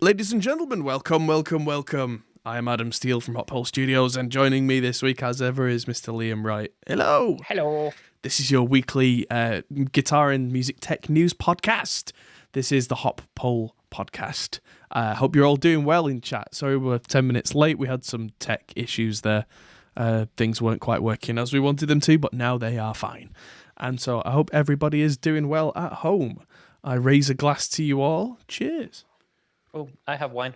Ladies and gentlemen, welcome. I am Adam Steele from Hot Pole Studios, and joining me this week, as ever, is Mr. Liam Wright. Hello. Hello. This is your weekly guitar and music tech news podcast. This is the Hot Pole podcast. I hope you're all doing well in chat. Sorry we're 10 minutes late. We had some tech issues there. Things weren't quite working as we wanted them to, but now they are fine. And so I hope everybody is doing well at home. I raise a glass to you all. Cheers. Oh, I have wine.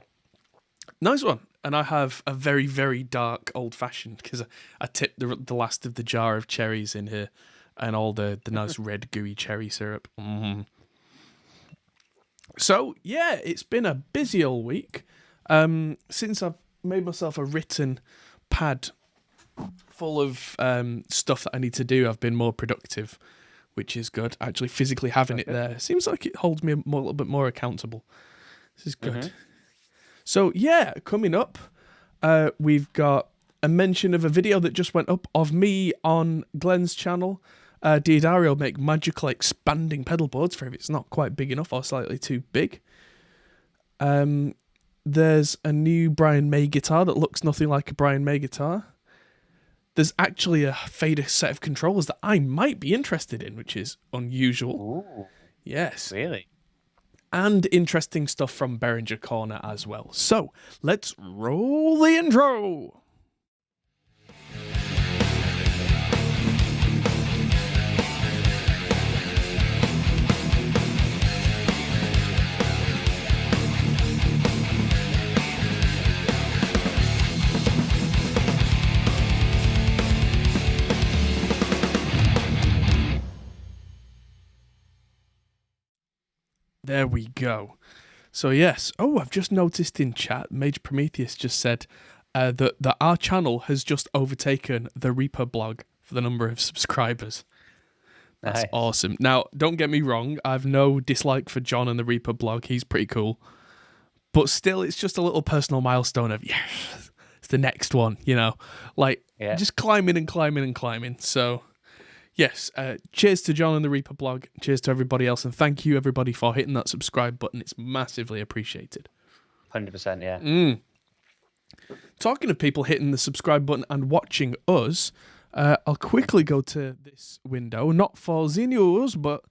Nice one. And I have a very, very dark old-fashioned, because I tipped the last of the jar of cherries in here and all the nice red gooey cherry syrup. Mm. So, yeah, it's been a busy old week. Since I've made myself a written pad full of stuff that I need to do, I've been more productive, which is good. Actually, physically having it there seems like it holds me a little bit more accountable. This is good. Mm-hmm. So, yeah, coming up, we've got a mention of a video that just went up of me on Glenn's channel. Diodario make magical expanding pedal boards for if it's not quite big enough or slightly too big. There's a new Brian May guitar that looks nothing like a Brian May guitar. There's actually a fader set of controllers that I might be interested in, which is unusual. Ooh, yes. really? And interesting stuff from Behringer Corner as well. So, let's roll the intro! There we go. So yes, I've just noticed in chat, Mage Prometheus just said that our channel has just overtaken the Reaper blog for the number of subscribers. That's awesome. Now, don't get me wrong, I've no dislike for John and the Reaper blog. He's pretty cool. But still, it's just a little personal milestone of, yes, it's the next one, just climbing and climbing and climbing. So... yes, cheers to John and the Reaper blog. Cheers to everybody else, and thank you everybody for hitting that subscribe button. It's massively appreciated. 100%, yeah. Talking of people hitting the subscribe button and watching us, I'll quickly go to this window, not for the news, but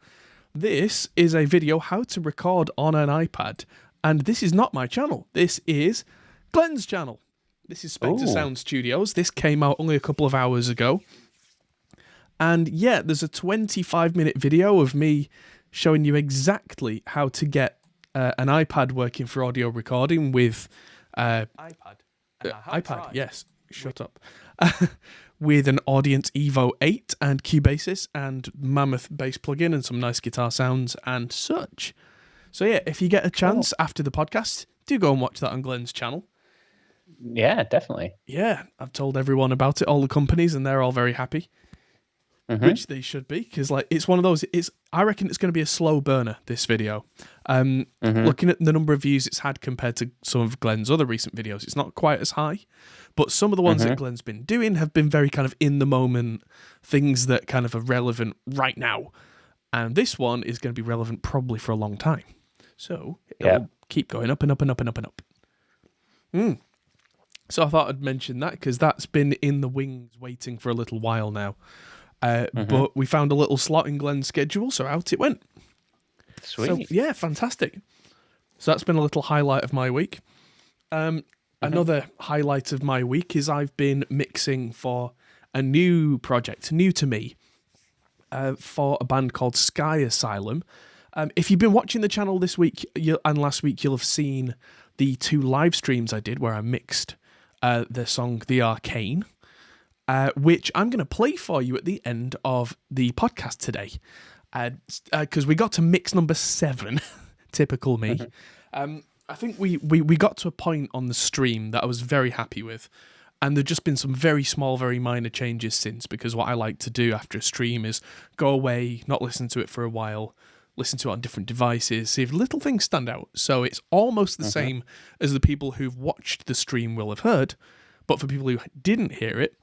this is a video how to record on an iPad, and this is not my channel. This is Glenn's channel. This is Spectre Sound Studios. This came out only a couple of hours ago. And yeah, there's a 25-minute video of me showing you exactly how to get an iPad working for audio recording with... iPad, yes, shut up. With an Audience Evo 8 and Cubasis and Mammoth bass plugin and some nice guitar sounds and such. So yeah, if you get a chance after the podcast, do go and watch that on Glenn's channel. Yeah, definitely. Yeah, I've told everyone about it, all the companies, and they're all very happy. Mm-hmm. Which they should be, because it's one of those. I reckon it's going to be a slow burner, this video. Looking at the number of views it's had compared to some of Glenn's other recent videos, it's not quite as high. But some of the ones that Glenn's been doing have been very kind of in the moment, things that kind of are relevant right now. And this one is going to be relevant probably for a long time. So it'll keep going up and up and up and up and up. So I thought I'd mention that, because that's been in the wings waiting for a little while now. But we found a little slot in Glenn's schedule, so out it went. Sweet. So, yeah, fantastic. So that's been a little highlight of my week. Another highlight of my week is I've been mixing for a new project, new to me, for a band called Sky Asylum. If you've been watching the channel this week and last week, you'll have seen the 2 live streams I did where I mixed the song The Arcane. Which I'm going to play for you at the end of the podcast today. Because we got to mix number 7, typical me. I think we got to a point on the stream that I was very happy with. And there've just been some very small, very minor changes since, because what I like to do after a stream is go away, not listen to it for a while, listen to it on different devices, see if little things stand out. So it's almost the same as the people who've watched the stream will have heard. But for people who didn't hear it,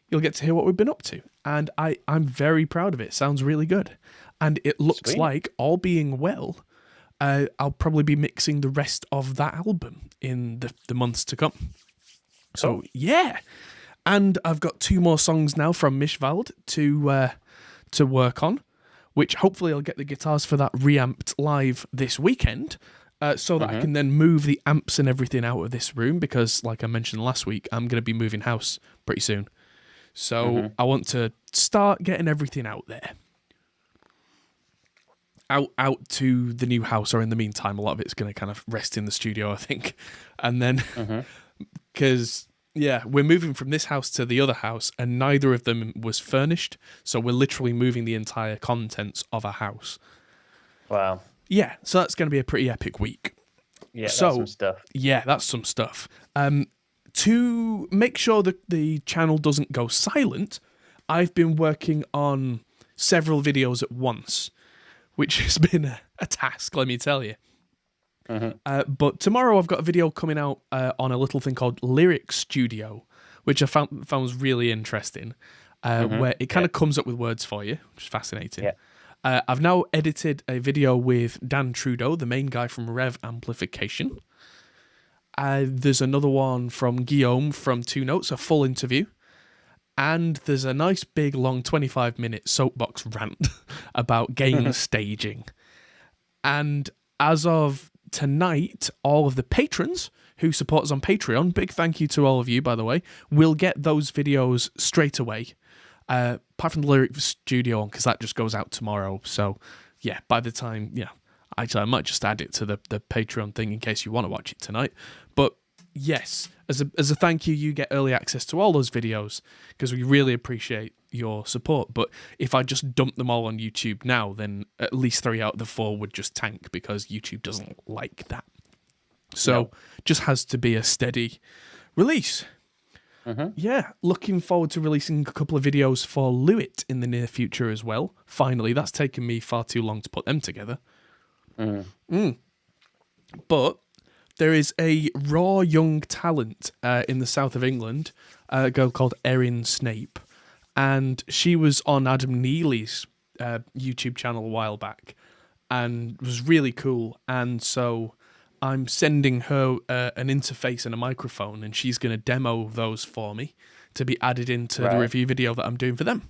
you'll get to hear what we've been up to. And I'm very proud of it. It sounds really good. And it looks like, all being well, I'll probably be mixing the rest of that album in the months to come. So, yeah. And I've got 2 more songs now from Mishvald to work on, which hopefully I'll get the guitars for that reamped live this weekend, so that I can then move the amps and everything out of this room, because, like I mentioned last week, I'm going to be moving house pretty soon. So I want to start getting everything out there. Out to the new house, or in the meantime, a lot of it's going to kind of rest in the studio, I think. And then, because, yeah, we're moving from this house to the other house, and neither of them was furnished. So we're literally moving the entire contents of a house. Wow. Yeah, so that's going to be a pretty epic week. Yeah, that's some stuff. Yeah, that's some stuff. To make sure that the channel doesn't go silent, I've been working on several videos at once, which has been a task, let me tell you. But tomorrow I've got a video coming out on a little thing called Lyric Studio, which I found was really interesting, where it kind of comes up with words for you, which is fascinating. Yeah. I've now edited a video with Dan Trudeau, the main guy from Rev Amplification. There's another one from Guillaume from 2 Notes, a full interview. And there's a nice big long 25-minute soapbox rant about game staging. And as of tonight, all of the patrons who support us on Patreon, big thank you to all of you, by the way, will get those videos straight away. Apart from the Lyric Studio one, because that just goes out tomorrow. So, yeah, by the time, actually, I might just add it to the Patreon thing in case you want to watch it tonight. But yes, as a thank you, you get early access to all those videos, because we really appreciate your support. But if I just dump them all on YouTube now, then at least 3 out of the 4 would just tank, because YouTube doesn't like that. So just has to be a steady release. Yeah, looking forward to releasing a couple of videos for WHAAATT in the near future as well. Finally, that's taken me far too long to put them together. But there is a raw young talent in the south of England, a girl called Erin Snape, and she was on Adam Neely's YouTube channel a while back and was really cool. And so I'm sending her an interface and a microphone, and she's going to demo those for me to be added into the review video that I'm doing for them.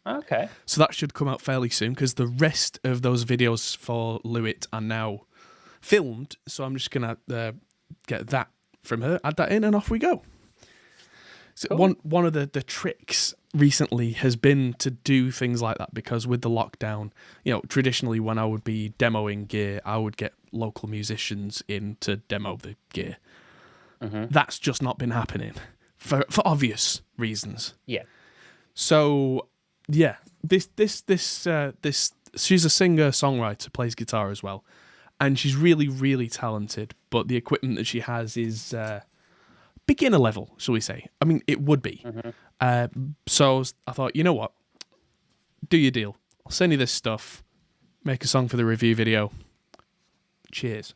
Okay. So that should come out fairly soon, because the rest of those videos for WHAAATT are now filmed. So I'm just going to get that from her, add that in, and off we go. So cool. One of the tricks recently has been to do things like that, because with the lockdown, traditionally when I would be demoing gear, I would get local musicians in to demo the gear. That's just not been happening for obvious reasons. Yeah. So yeah, this she's a singer songwriter, plays guitar as well, and she's really, really talented. But the equipment that she has is beginner level, shall we say? I mean, it would be. So I thought, you know what? Do your deal. I'll send you this stuff. Make a song for the review video. Cheers.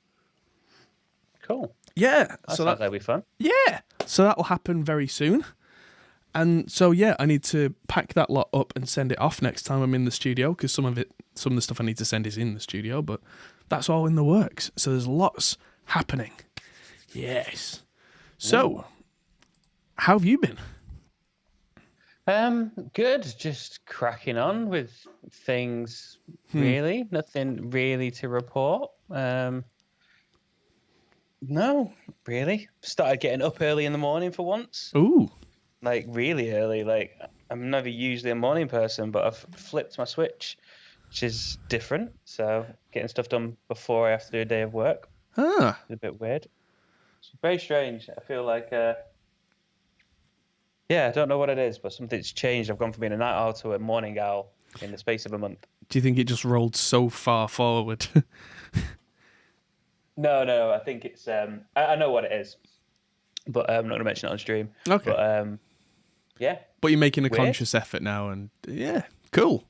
Cool. Yeah. So that'll be fun. Yeah. So that'll happen very soon. And so, yeah, I need to pack that lot up and send it off next time I'm in the studio, because some of the stuff I need to send is in the studio, but that's all in the works. So there's lots happening. Yes. So, how have you been? Good. Just cracking on with things, really. Nothing really to report. No, really. Started getting up early in the morning for once. Ooh. Like, really early. Like, I'm never usually a morning person, but I've flipped my switch, which is different. So, getting stuff done before I have to do a day of work. Ah. It's a bit weird. It's very strange. I feel like, I don't know what it is, but something's changed. I've gone from being a night owl to a morning owl in the space of a month. Do you think it just rolled so far forward? No, I think it's, I know what it is, but I'm not going to mention it on stream. Okay. But, yeah. But you're making a Weird. conscious effort now, and yeah, cool.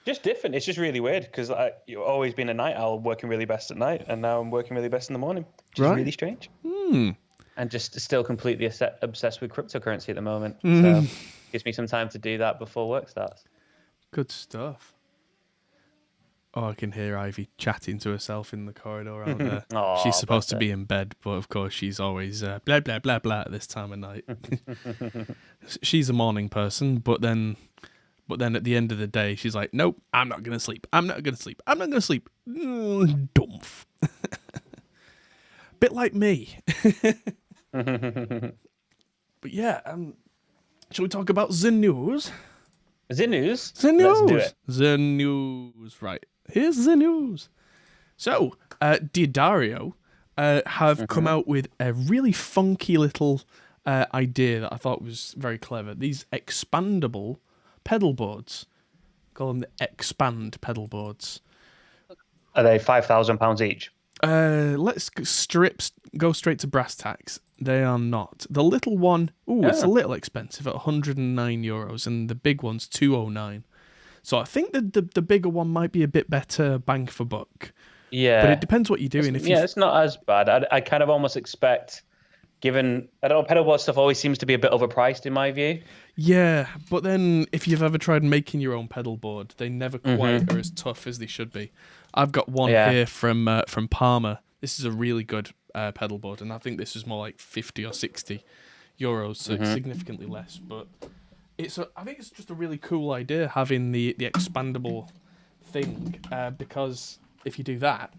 Just different. It's just really weird, because you've always been a night owl working really best at night, and now I'm working really best in the morning, which is really strange. And just still completely obsessed with cryptocurrency at the moment. So gives me some time to do that before work starts. Good stuff. Oh, I can hear Ivy chatting to herself in the corridor out there. Aw, She's supposed to bless be in bed, but of course she's always blah, blah, blah, blah at this time of night. She's a morning person, but then at the end of the day, she's like, nope, I'm not going to sleep. I'm not going to sleep. I'm not going to sleep. Dumph. Bit like me. But yeah, shall we talk about the news? The news? The news. Let's do it. The news. Right. Here's the news. So, Diodario have come out with a really funky little idea that I thought was very clever. These expandable pedal boards. Call them the Expand pedal boards. Are they £5,000 each? Let's go straight to brass tacks. They are not. The little one, it's a little expensive at €109, and the big one's $209. So I think that the bigger one might be a bit better bang for buck. Yeah. But it depends what you're doing. It's not as bad. I kind of almost expect, given, I don't know, pedalboard stuff always seems to be a bit overpriced in my view. Yeah, but then if you've ever tried making your own pedal board, they never quite are as tough as they should be. I've got one here from Palmer. This is a really good pedal board, and I think this is more like 50 or 60 euros, so it's significantly less. But I think it's just a really cool idea having the expandable thing, because if you do that,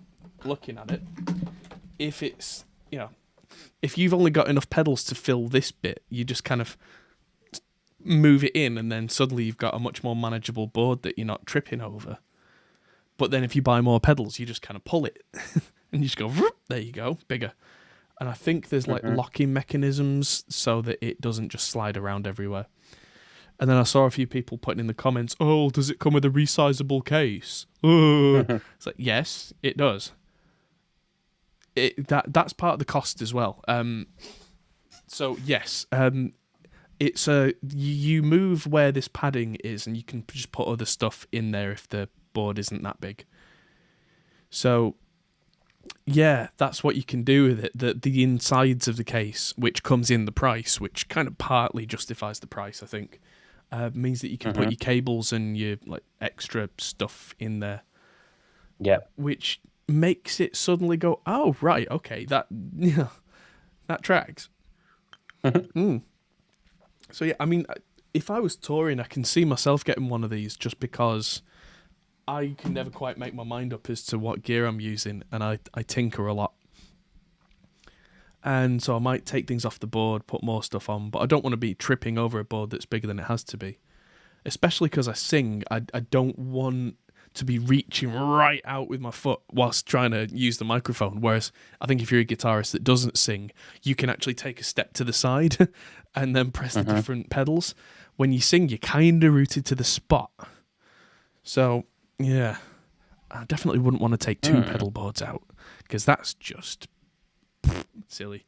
looking at it, if it's, if you've only got enough pedals to fill this bit, you just kind of move it in, and then suddenly you've got a much more manageable board that you're not tripping over. But then if you buy more pedals, you just kind of pull it and you just go, there you go, bigger. And I think there's like locking mechanisms so that it doesn't just slide around everywhere. And then I saw a few people putting in the comments, oh, does it come with a resizable case? It's like, yes, it does. That's part of the cost as well. So yes, it's you move where this padding is, and you can just put other stuff in there if the board isn't that big. So yeah, that's what you can do with it. The insides of the case, which comes in the price, which kind of partly justifies the price, I think, means that you can put your cables and your like extra stuff in there. Yeah. Which makes it suddenly go, oh right, okay, that tracks. So yeah, I mean, if I was touring, I can see myself getting one of these just because I can never quite make my mind up as to what gear I'm using, and I tinker a lot. And so I might take things off the board, put more stuff on, but I don't want to be tripping over a board that's bigger than it has to be. Especially because I sing, I don't want to be reaching right out with my foot whilst trying to use the microphone. Whereas I think if you're a guitarist that doesn't sing, you can actually take a step to the side and then press the different pedals. When you sing, you're kind of rooted to the spot. So, yeah, I definitely wouldn't want to take two pedal boards out because that's just silly.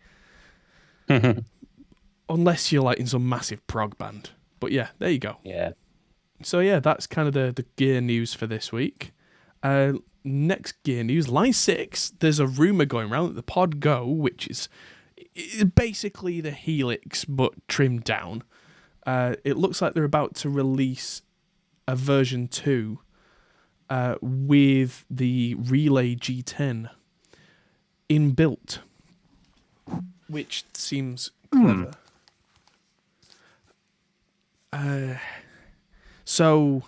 Unless you're like in some massive prog band. But yeah, there you go. Yeah. So yeah, that's kind of the gear news for this week. Next gear news, Line 6, there's a rumour going around that the PodGo, which is basically the Helix but trimmed down, it looks like they're about to release a version 2 with the Relay G10 inbuilt, which seems clever. So,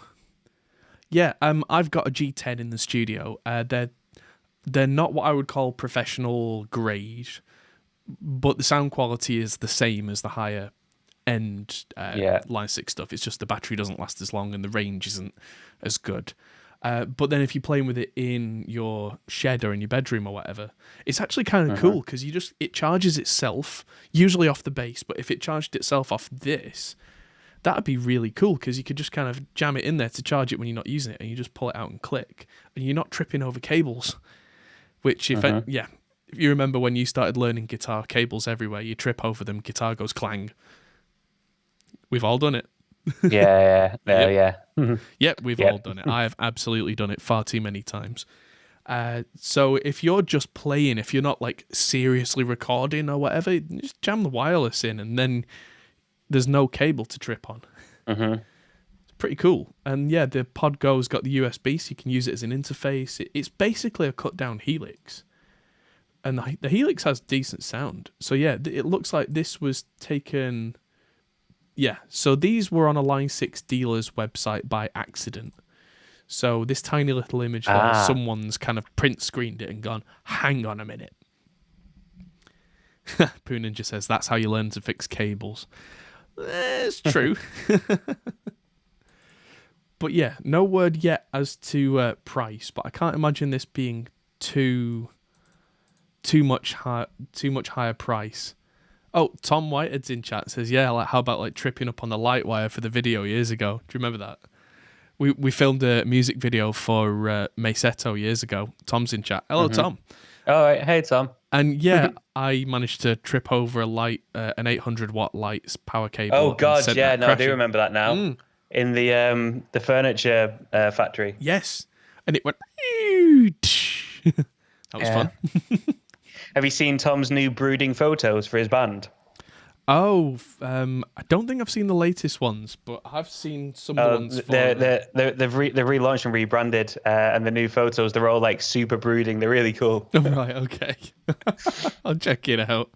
yeah, I've got a G10 in the studio. They're not what I would call professional grade, but the sound quality is the same as the higher end Line 6 stuff. It's just the battery doesn't last as long and the range isn't as good. But then if you're playing with it in your shed or in your bedroom or whatever, it's actually kind of cool because it charges itself, usually off the bass, but if it charged itself off this, that'd be really cool because you could just kind of jam it in there to charge it when you're not using it, and you just pull it out and click, and you're not tripping over cables. Which, if you remember when you started learning guitar, cables everywhere, you trip over them, guitar goes clang. We've all done it. Yeah. Yep, we've all done it. I have absolutely done it far too many times. So if you're just playing, if you're not like seriously recording or whatever, just jam the wireless in, and then there's no cable to trip on. It's pretty cool. And yeah, the PodGo's got the USB, so you can use it as an interface. It's basically a cut down Helix. And the Helix has decent sound. So yeah, it looks like this was taken... Yeah, so these were on a Line 6 dealer's website by accident. So this tiny little image there, someone's kind of print screened it and gone, hang on a minute. Poo Ninja says, that's how you learn to fix cables. It's true. But yeah, no word yet as to price, but I can't imagine this being too much higher price. Oh, Tom Whitehead's in chat, says, yeah, like how about like tripping up on the light wire for the video years ago? Do you remember that? We filmed a music video for Mesetto years ago. Tom's in chat. Hello, Tom. All right. Hey, Tom. And yeah, I managed to trip over a light, an 800-watt light power cable. Oh, God, yeah. No, I do remember that now. In the furniture factory. Yes. And it went... That was fun. Have you seen Tom's new brooding photos for his band? Oh, I don't think I've seen the latest ones, but I've seen some of the ones. They've relaunched and rebranded, and the new photos, they're all like super brooding. They're really cool. Right, okay. I'll check it out.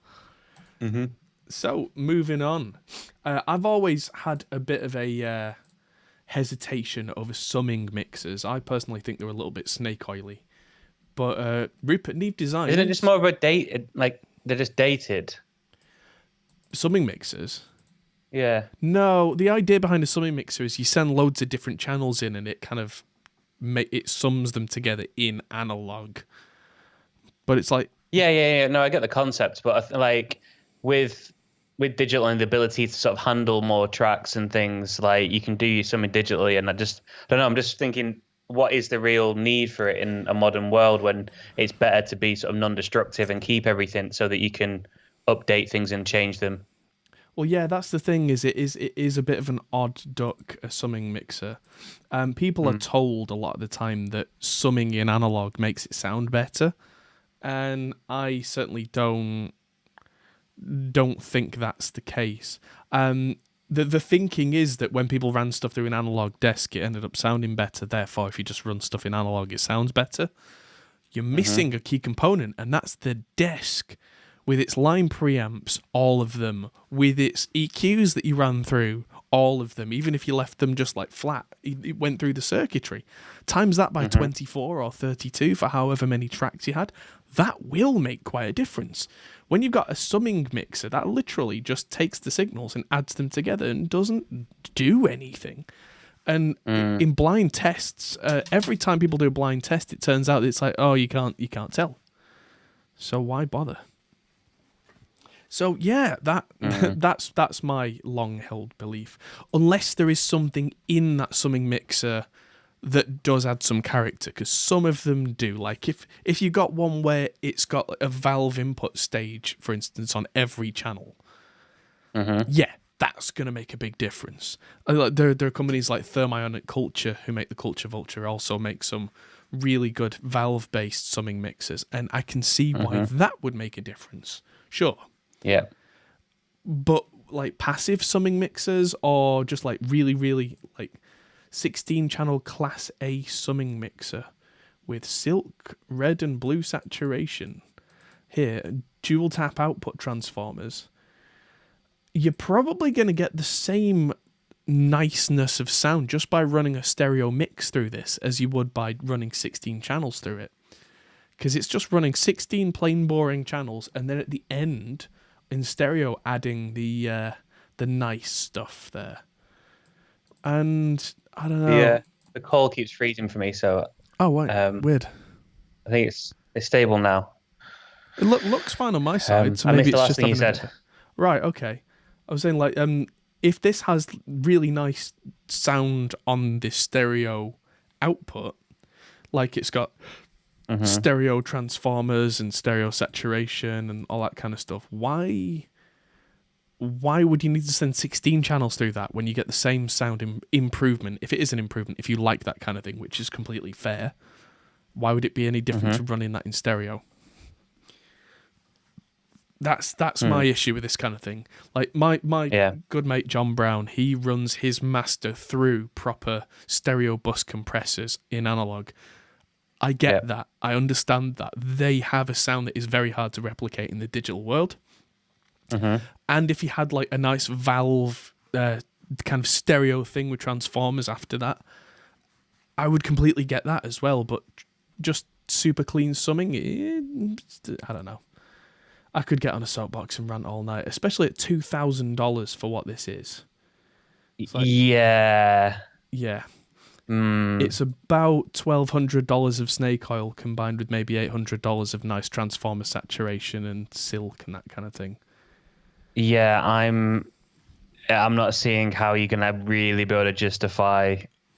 So, moving on. I've always had a bit of a hesitation over summing mixers. I personally think they're a little bit snake oily. But Rupert Neve Designs... Isn't it just more of a date? Like, they're just dated? Summing mixers? Yeah. No, the idea behind a summing mixer is you send loads of different channels in and it kind of... it sums them together in analog. But it's like... Yeah. No, I get the concept. But like, with digital and the ability to sort of handle more tracks and things, like, you can do something digitally. And I don't know, I'm just thinking... What is the real need for it in a modern world when it's better to be sort of non-destructive and keep everything so that you can update things and change them? Well, yeah, that's the thing. It is a bit of an odd duck, a summing mixer. People are told a lot of the time that summing in analog makes it sound better, and I certainly don't think that's the case. The thinking is that when people ran stuff through an analog desk, it ended up sounding better. Therefore, if you just run stuff in analog, it sounds better. You're missing a key component, and that's the desk with its line preamps, all of them, with its EQs that you ran through, all of them, even if you left them just like flat, it went through the circuitry. Times that by 24 or 32 for however many tracks you had. That will make quite a difference. When you've got a summing mixer, that literally just takes the signals and adds them together and doesn't do anything. And in blind tests, every time people do a blind test, it turns out it's like, oh, you can't tell. So why bother? So yeah, that's my long-held belief. Unless there is something in that summing mixer that does add some character, because some of them do. Like if you got one where it's got a valve input stage, for instance, on every channel, yeah, that's going to make a big difference. There are companies like Thermionic Culture who make the Culture Vulture, also make some really good valve-based summing mixers, and I can see why that would make a difference. Sure. Yeah. But like passive summing mixers, or just like really, really like 16-channel Class A summing mixer with silk, red and blue saturation. Here, dual tap output transformers. You're probably going to get the same niceness of sound just by running a stereo mix through this as you would by running 16 channels through it. Because it's just running 16 plain boring channels, and then at the end, in stereo, adding the nice stuff there. And I don't know. Yeah, the call keeps freezing for me, so. Oh, wait, weird. I think it's stable now. It looks fine on my side. So I maybe missed the it's last just thing you having said. Right. Okay. I was saying like, if this has really nice sound on this stereo output, like it's got stereo transformers and stereo saturation and all that kind of stuff, why would you need to send 16 channels through that when you get the same sound improvement? If it is an improvement, if you like that kind of thing, which is completely fair, why would it be any different to running that in stereo? That's my issue with this kind of thing. Like my good mate John Brown, he runs his master through proper stereo bus compressors in analog. I get that. I understand that. They have a sound that is very hard to replicate in the digital world. And if you had like a nice valve kind of stereo thing with transformers after that, I would completely get that as well. But just super clean summing, I don't know. I could get on a soapbox and rant all night, especially at $2,000 for what this is. Like, yeah. It's about $1,200 of snake oil combined with maybe $800 of nice transformer saturation and silk and that kind of thing. Yeah, I'm not seeing how you're gonna really be able to justify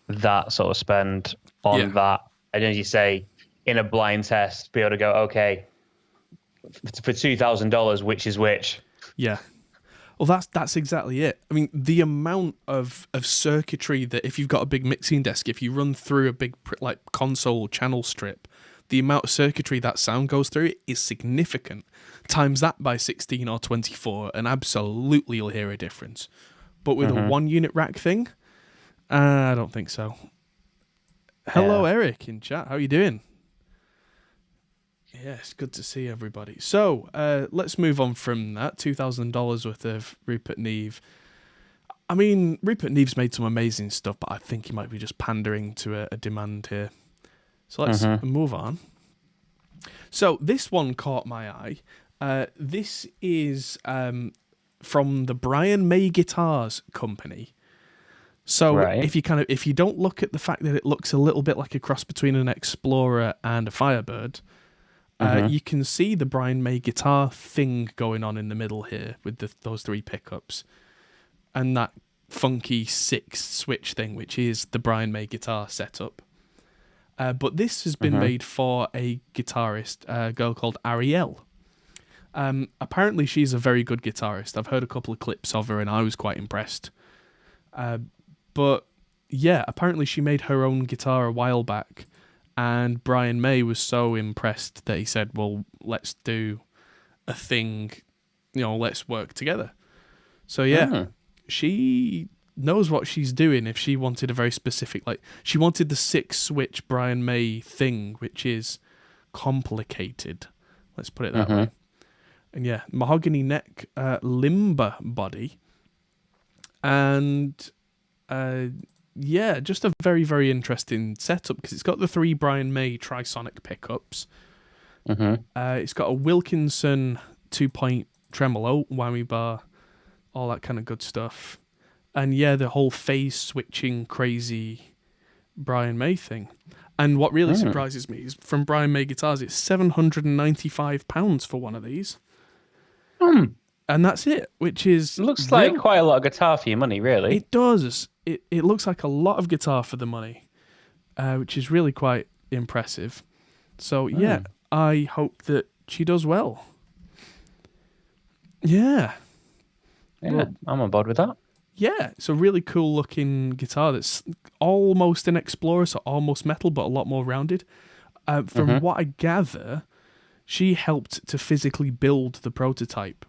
that sort of spend on that. And as you say, in a blind test, be able to go, okay, for $2,000, which is which? Yeah. Well, that's exactly it. I mean, the amount of circuitry that if you've got a big mixing desk, if you run through a big like console channel strip, the amount of circuitry that sound goes through is significant. Times that by 16 or 24, and absolutely you'll hear a difference. But with a 1-unit rack thing, I don't think so. Hello, Eric in chat. How are you doing? Yes, good to see everybody. So let's move on from that. $2,000 worth of Rupert Neve. I mean, Rupert Neve's made some amazing stuff, but I think he might be just pandering to a demand here. So let's move on. So this one caught my eye. This is from the Brian May Guitars company. So if you don't look at the fact that it looks a little bit like a cross between an Explorer and a Firebird, you can see the Brian May guitar thing going on in the middle here with those 3 pickups and that funky 6 switch thing, which is the Brian May guitar setup. But this has been made for a guitarist, a girl called Ariel. Apparently she's a very good guitarist. I've heard a couple of clips of her and I was quite impressed. But yeah, apparently she made her own guitar a while back. And Brian May was so impressed that he said, well, let's do a thing, let's work together. So yeah, she knows what she's doing if she wanted a very specific, she wanted the 6-switch Brian May thing, which is complicated. Let's put it that way. And yeah, mahogany neck, limber body. And just a very, very interesting setup because it's got the 3 Brian May trisonic pickups. It's got a Wilkinson 2-point tremolo, whammy bar, all that kind of good stuff. And yeah, the whole phase switching crazy Brian May thing. And what really surprises me is from Brian May Guitars, it's £795 for one of these. And that's it, which is... Looks like quite a lot of guitar for your money, really. It does. It looks like a lot of guitar for the money, which is really quite impressive. So, yeah, I hope that she does well. Yeah. Yeah, well, I'm on board with that. Yeah, it's a really cool looking guitar that's almost an Explorer, so almost metal, but a lot more rounded. From what I gather, she helped to physically build the prototype.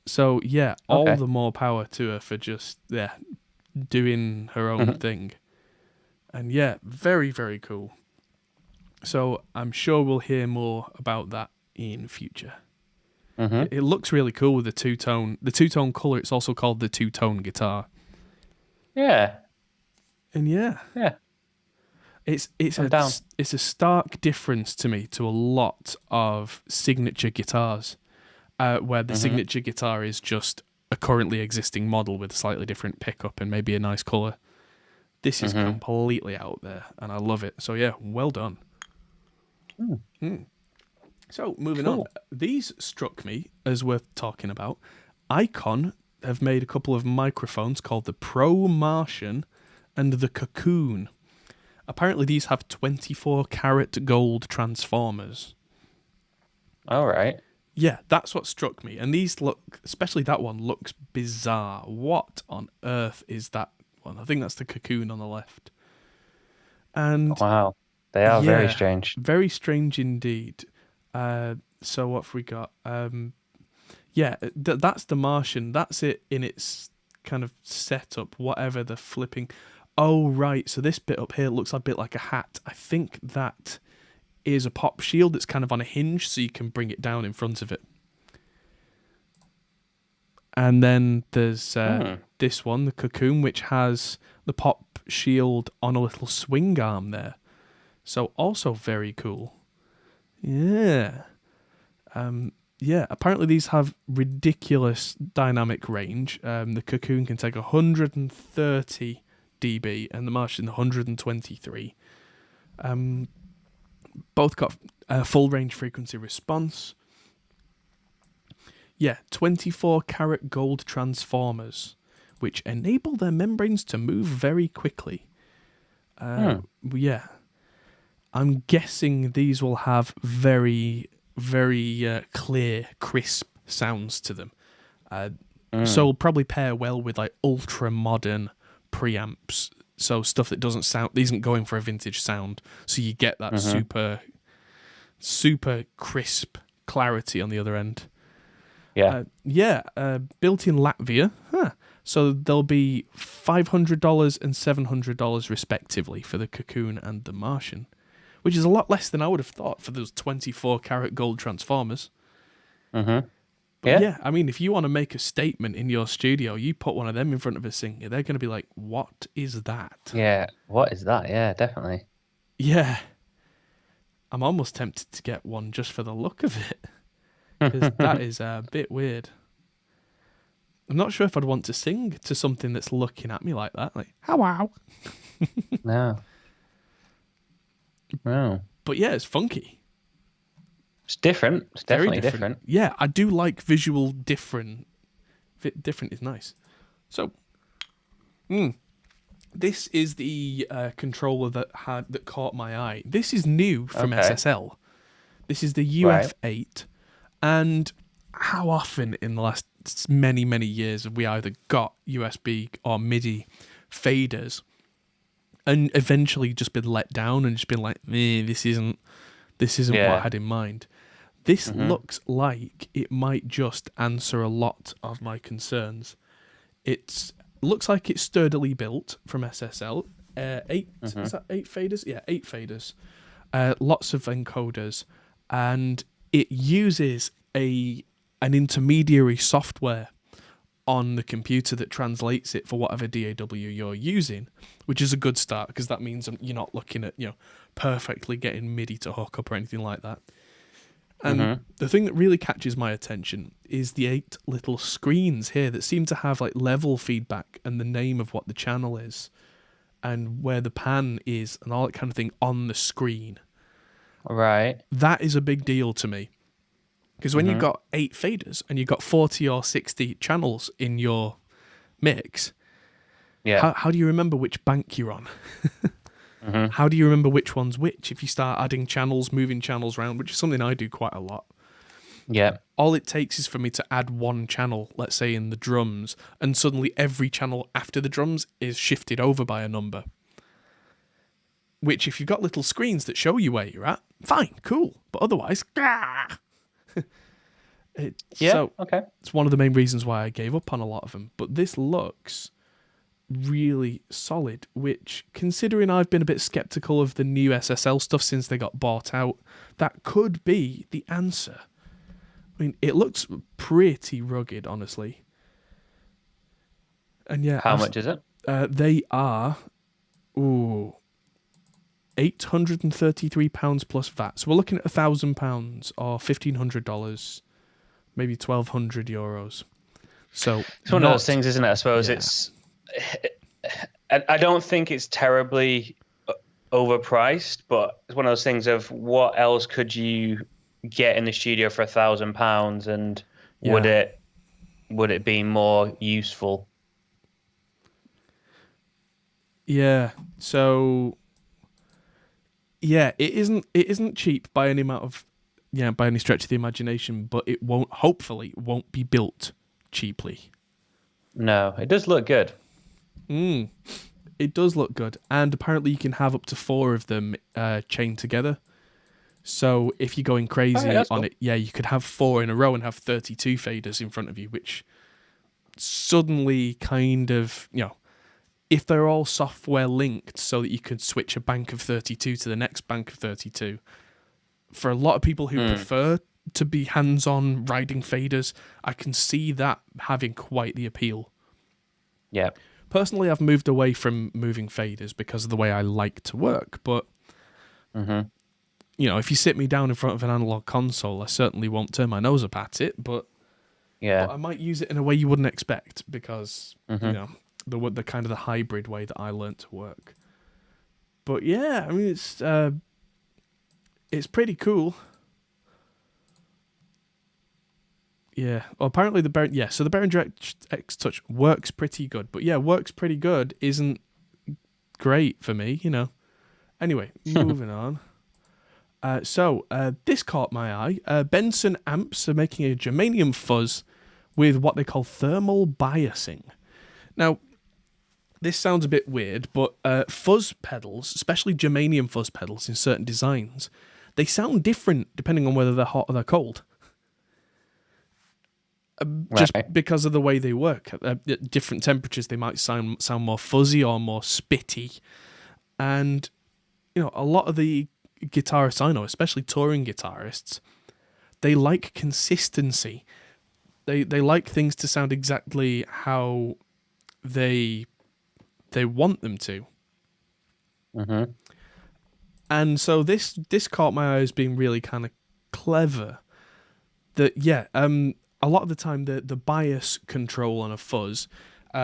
So, yeah, all the more power to her for just, doing her own thing. And yeah, very, very cool. So I'm sure we'll hear more about that in future. It looks really cool with the two-tone color. It's also called the two-tone guitar. Yeah. And yeah. It's a stark difference to me to a lot of signature guitars, where the signature guitar is just a currently existing model with a slightly different pickup and maybe a nice color. This is completely out there, and I love it. So yeah, well done. So moving on, these struck me as worth talking about. Icon have made a couple of microphones called the Pro Martian and the Cocoon. Apparently these have 24 karat gold transformers. All right. Yeah, that's what struck me. And these look, especially that one, looks bizarre. What on earth is that one? I think that's the Cocoon on the left. And wow, they are very strange. Very strange indeed. So what have we got? Yeah, that's the Martian. That's it in its kind of setup, whatever the flipping... Oh, right, so this bit up here looks a bit like a hat. I think that is a pop shield that's kind of on a hinge, so you can bring it down in front of it. And then there's this one, the Cocoon, which has the pop shield on a little swing arm there. So also very cool. Yeah. Yeah, apparently these have ridiculous dynamic range. The Cocoon can take 130 dB and the Martian 123. Both got full range frequency response. Yeah, 24 karat gold transformers, which enable their membranes to move very quickly. Yeah. I'm guessing these will have very, very clear, crisp sounds to them. So it'll probably pair well with like ultra modern preamps. So stuff that isn't going for a vintage sound. So you get that super, super crisp clarity on the other end. Yeah. Built in Latvia. So there'll be $500 and $700 respectively for the Cocoon and the Martian, which is a lot less than I would have thought for those 24 karat gold transformers. Mm-hmm. Yeah, I mean, if you want to make a statement in your studio, you put one of them in front of a singer, they're going to be like, what is that? Yeah, what is that? Yeah, definitely. Yeah. I'm almost tempted to get one just for the look of it, because that is a bit weird. I'm not sure if I'd want to sing to something that's looking at me like that, like, wow. No. No. But yeah, it's funky. It's different. It's definitely different. Yeah, I do like visual different. Different is nice. So, this is the controller that caught my eye. This is new from SSL. This is the Uf8. And how often in the last many, many years have we either got USB or MIDI faders and eventually just been let down and just been like, this isn't what I had in mind. This looks like it might just answer a lot of my concerns. It looks like it's sturdily built from SSL. Is that 8 faders? Yeah, 8 faders. Lots of encoders. And it uses an intermediary software on the computer that translates it for whatever DAW you're using, which is a good start because that means you're not looking at perfectly getting MIDI to hook up or anything like that. And the thing that really catches my attention is the 8 little screens here that seem to have like level feedback and the name of what the channel is and where the pan is and all that kind of thing on the screen. Right. That is a big deal to me. Because when you've got 8 faders and you've got 40 or 60 channels in your mix, how do you remember which bank you're on? How do you remember which one's which if you start adding channels, moving channels around, which is something I do quite a lot? Yeah. All it takes is for me to add one channel, let's say in the drums, and suddenly every channel after the drums is shifted over by a number. Which, if you've got little screens that show you where you're at, fine, cool. But otherwise, it's one of the main reasons why I gave up on a lot of them. But this looks really solid, which, considering I've been a bit skeptical of the new SSL stuff since they got bought out, that could be the answer. I mean, it looks pretty rugged, honestly. And yeah, how much is it? They are £833 plus VAT. So we're looking at £1,000 or $1,500, maybe €1,200. So it's one of those things, isn't it? I suppose it's. I don't think it's terribly overpriced, but it's one of those things of what else could you get in the studio for £1,000, and would it be more useful? Yeah. So yeah, it isn't cheap by any amount of by any stretch of the imagination, but it hopefully won't be built cheaply. No, it does look good. It does look good, and apparently you can have up to 4 of them chained together. So if you're going crazy that's on cool. it, yeah, you could have 4 in a row and have 32 faders in front of you, which suddenly kind of, if they're all software linked so that you could switch a bank of 32 to the next bank of 32, for a lot of people who prefer to be hands-on riding faders, I can see that having quite the appeal. Yeah. Personally, I've moved away from moving faders because of the way I like to work, but if you sit me down in front of an analog console, I certainly won't turn my nose up at it, but I might use it in a way you wouldn't expect because, the kind of the hybrid way that I learned to work. But yeah, I mean, it's pretty cool. Yeah. Well, apparently the Behringer X Touch works pretty good. But yeah, works pretty good isn't great for me, Anyway, moving on. So this caught my eye. Benson amps are making a germanium fuzz with what they call thermal biasing. Now, this sounds a bit weird, but fuzz pedals, especially germanium fuzz pedals in certain designs, they sound different depending on whether they're hot or they're cold. Just because of the way they work. At different temperatures, they might sound more fuzzy or more spitty. And, a lot of the guitarists I know, especially touring guitarists, they like consistency. They like things to sound exactly how they want them to. And so this caught my eye as being really kind of clever. That a lot of the time the bias control on a fuzz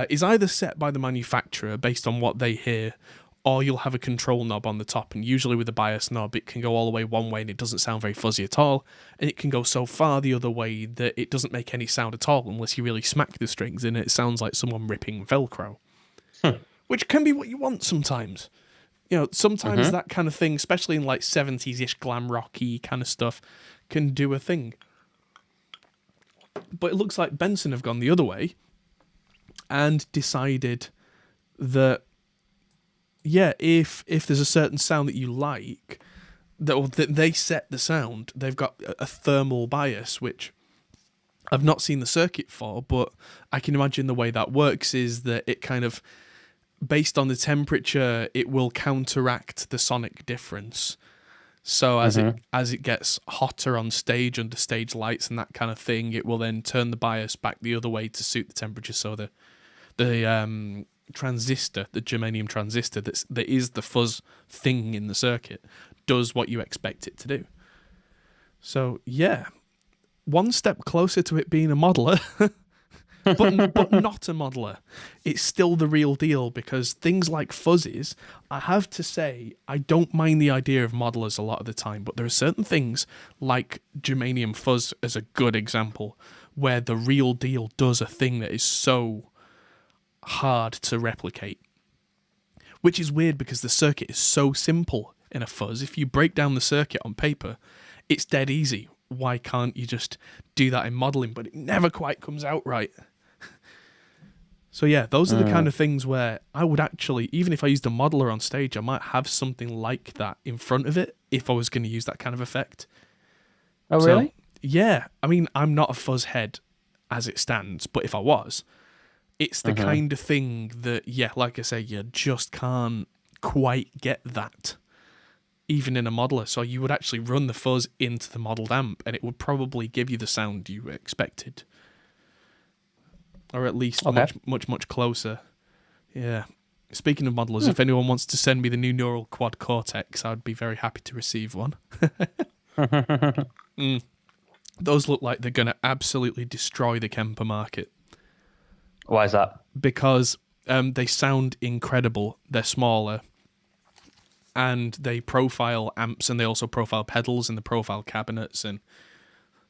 is either set by the manufacturer based on what they hear, or you'll have a control knob on the top, and usually with the bias knob it can go all the way one way and it doesn't sound very fuzzy at all, and it can go so far the other way that it doesn't make any sound at all unless you really smack the strings and it sounds like someone ripping Velcro. Which can be what you want sometimes. Sometimes that kind of thing, especially in like 70s-ish glam rocky kind of stuff, can do a thing. But it looks like Benson have gone the other way and decided that, if there's a certain sound that you like, that they set the sound, they've got a thermal bias, which I've not seen the circuit for, but I can imagine the way that works is that it kind of, based on the temperature, it will counteract the sonic difference. So as it gets hotter on stage under stage lights and that kind of thing, it will then turn the bias back the other way to suit the temperature. So the transistor, the germanium transistor that is the fuzz thing in the circuit, does what you expect it to do. So yeah, one step closer to it being a modeler. but not a modeler. It's still the real deal, because things like fuzzes, I have to say, I don't mind the idea of modelers a lot of the time, but there are certain things, like germanium fuzz as a good example, where the real deal does a thing that is so hard to replicate. Which is weird because the circuit is so simple in a fuzz. If you break down the circuit on paper, it's dead easy. Why can't you just do that in modeling? But it never quite comes out right. So yeah, those are the kind of things where I would actually, even if I used a modeler on stage, I might have something like that in front of it if I was going to use that kind of effect. Oh, really? So, yeah. I mean, I'm not a fuzz head as it stands, but if I was, it's the kind of thing that, like I say, you just can't quite get that, even in a modeler. So you would actually run the fuzz into the modeled amp, and it would probably give you the sound you expected. Or at least much closer. Yeah. Speaking of modelers, if anyone wants to send me the new Neural Quad Cortex, I'd be very happy to receive one. Those look like they're going to absolutely destroy the Kemper market. Why is that? Because they sound incredible. They're smaller. And they profile amps, and they also profile pedals and the profile cabinets, and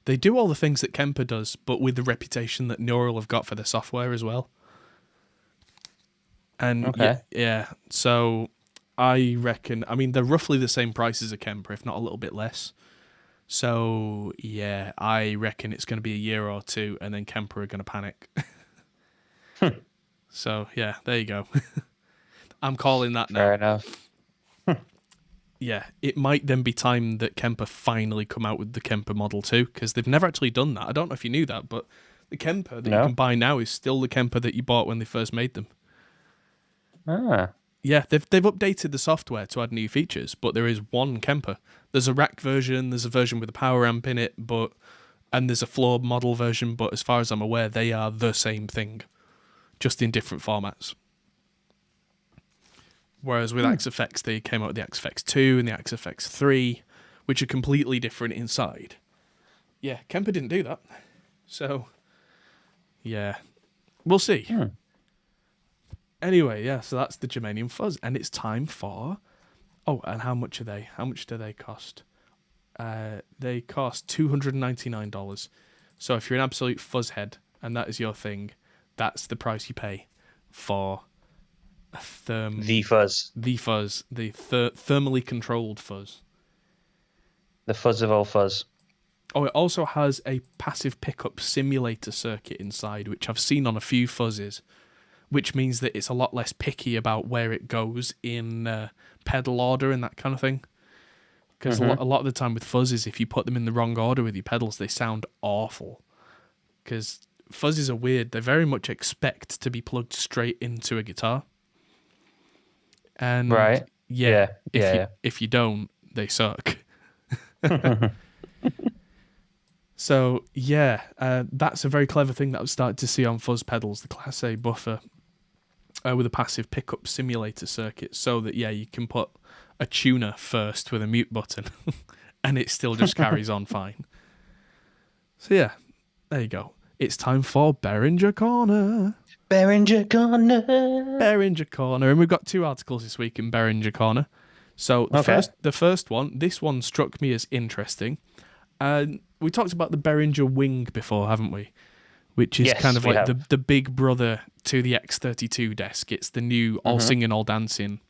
they do all the things that Kemper does, but with the reputation that Neural have got for their software as well. And so I reckon, I mean, they're roughly the same price as a Kemper, if not a little bit less. So yeah, I reckon it's going to be a year or two, and then Kemper are going to panic. So yeah, there you go. I'm calling that now. Fair enough. yeah, it might then be time that Kemper finally come out with the Kemper Model 2, because they've never actually done that. I don't know if you knew that, but the Kemper that you can buy now is still the Kemper that you bought when they first made them. Ah. Yeah, they've updated the software to add new features, but there is one Kemper. There's a rack version, there's a version with a power amp in it, and there's a floor model version, but as far as I'm aware, they are the same thing, just in different formats. Whereas with XFX, they came out with the XFX 2 and the XFX 3, which are completely different inside. Yeah, Kemper didn't do that. So, yeah, we'll see. Anyway, yeah, so that's the Germanium Fuzz, and it's time for... Oh, and how much are they? How much do they cost? They cost $299. So if you're an absolute fuzz head, and that is your thing, that's the price you pay for the fuzz. The fuzz, the thermally controlled fuzz. The fuzz of all fuzz. Oh, it also has a passive pickup simulator circuit inside, which I've seen on a few fuzzes, which means that it's a lot less picky about where it goes in pedal order and that kind of thing. Because a lot of the time with fuzzes, if you put them in the wrong order with your pedals, they sound awful. Because fuzzes are weird. They very much expect to be plugged straight into a guitar. And right. If you don't, they suck. So, yeah, that's a very clever thing that I've started to see on fuzz pedals, the Class A buffer with a passive pickup simulator circuit, so that, yeah, you can put a tuner first with a mute button and it still just carries on fine. So, yeah, there you go. It's time for Behringer Corner. Behringer Corner. Behringer Corner. And we've got 2 articles this week in Behringer Corner. So, the first one, this one struck me as interesting. We talked about the Behringer Wing before, haven't we? Which is kind of like the big brother to the X32 desk. It's the new all singing, all dancing,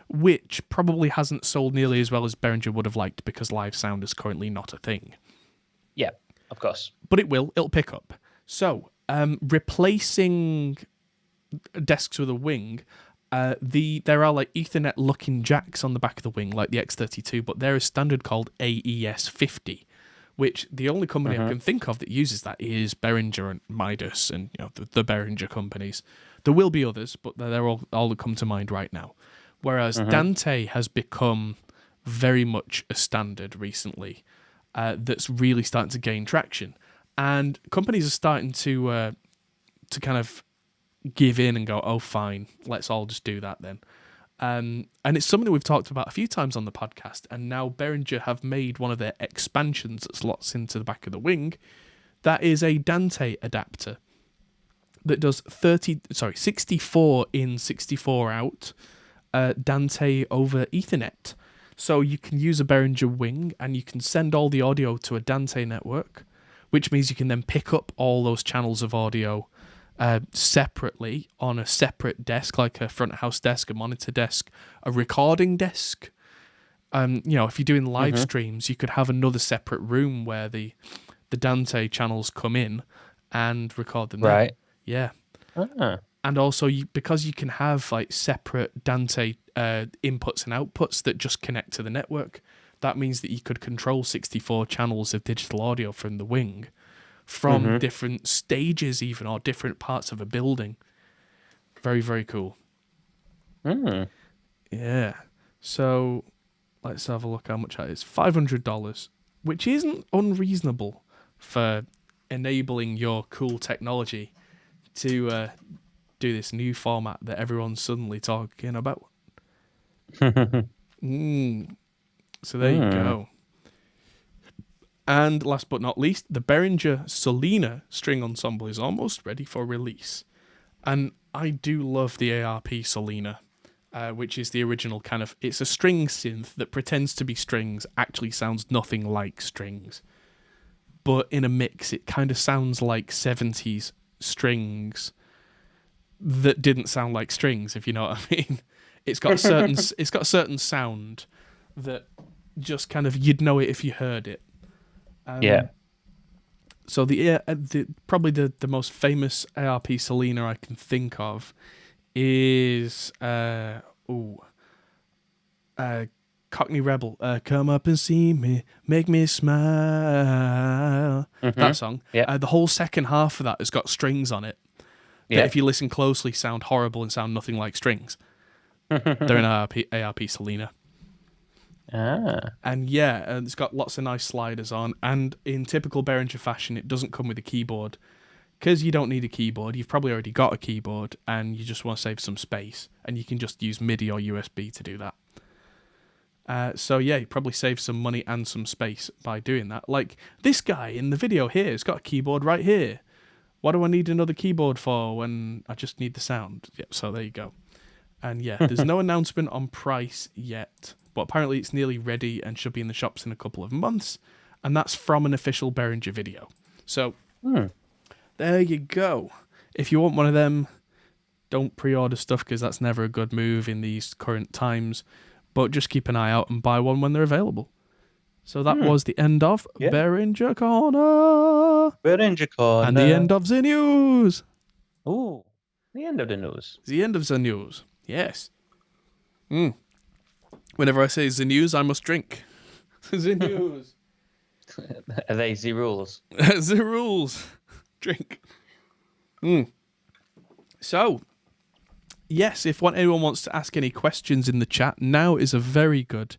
which probably hasn't sold nearly as well as Behringer would have liked because live sound is currently not a thing. Yeah, of course. But it'll pick up. So, replacing desks with a wing, there are like Ethernet looking jacks on the back of the wing, like the X32, but they're a standard called AES50. Which the only company I can think of that uses that is Behringer and Midas and the Behringer companies. There will be others, but they're all that come to mind right now. Whereas Dante has become very much a standard recently that's really starting to gain traction. And companies are starting to kind of give in and go, oh, fine, let's all just do that then. And it's something that we've talked about a few times on the podcast, and now Behringer have made one of their expansions that slots into the back of the wing. That is a Dante adapter that does 64 in, 64 out Dante over Ethernet. So you can use a Behringer wing and you can send all the audio to a Dante network, which means you can then pick up all those channels of audio separately on a separate desk, like a front of house desk, a monitor desk, a recording desk. If you're doing live streams, you could have another separate room where the Dante channels come in and record them. Right. There. Yeah. And also, because you can have like separate Dante inputs and outputs that just connect to the network, that means that you could control 64 channels of digital audio from the wing, from different stages even, or different parts of a building. Very, very cool. Yeah. So let's have a look how much that is. $500, which isn't unreasonable for enabling your cool technology to do this new format that everyone's suddenly talking about. So there you go. And last but not least, the Behringer Selena string ensemble is almost ready for release. And I do love the ARP Selena, which is the original kind of... It's a string synth that pretends to be strings, actually sounds nothing like strings. But in a mix, it kind of sounds like 70s strings that didn't sound like strings, if you know what I mean. It's got a certain sound that just kind of... You'd know it if you heard it. So probably the most famous ARP Selena I can think of is Cockney Rebel. Come up and see me, make me smile. That song. Yeah. The whole second half of that has got strings on it. That if you listen closely, sound horrible and sound nothing like strings. They're in ARP Selena. And it's got lots of nice sliders on. And in typical Behringer fashion, it doesn't come with a keyboard. Because you don't need a keyboard, you've probably already got a keyboard and you just want to save some space. And you can just use MIDI or USB to do that. You probably save some money and some space by doing that. Like this guy in the video here has got a keyboard right here. What do I need another keyboard for when I just need the sound? Yep, so there you go. And there's no announcement on price yet, but apparently it's nearly ready and should be in the shops in a couple of months. And that's from an official Behringer video. So there you go. If you want one of them, don't pre-order stuff because that's never a good move in these current times. But just keep an eye out and buy one when they're available. So that was the end of Behringer Corner. Behringer Corner. And the end of the news. Ooh, the end of the news. The end of the news. Yes. Whenever I say the news, I must drink. The news. Are they the rules? The rules. Drink. So, yes, if anyone wants to ask any questions in the chat, now is a very good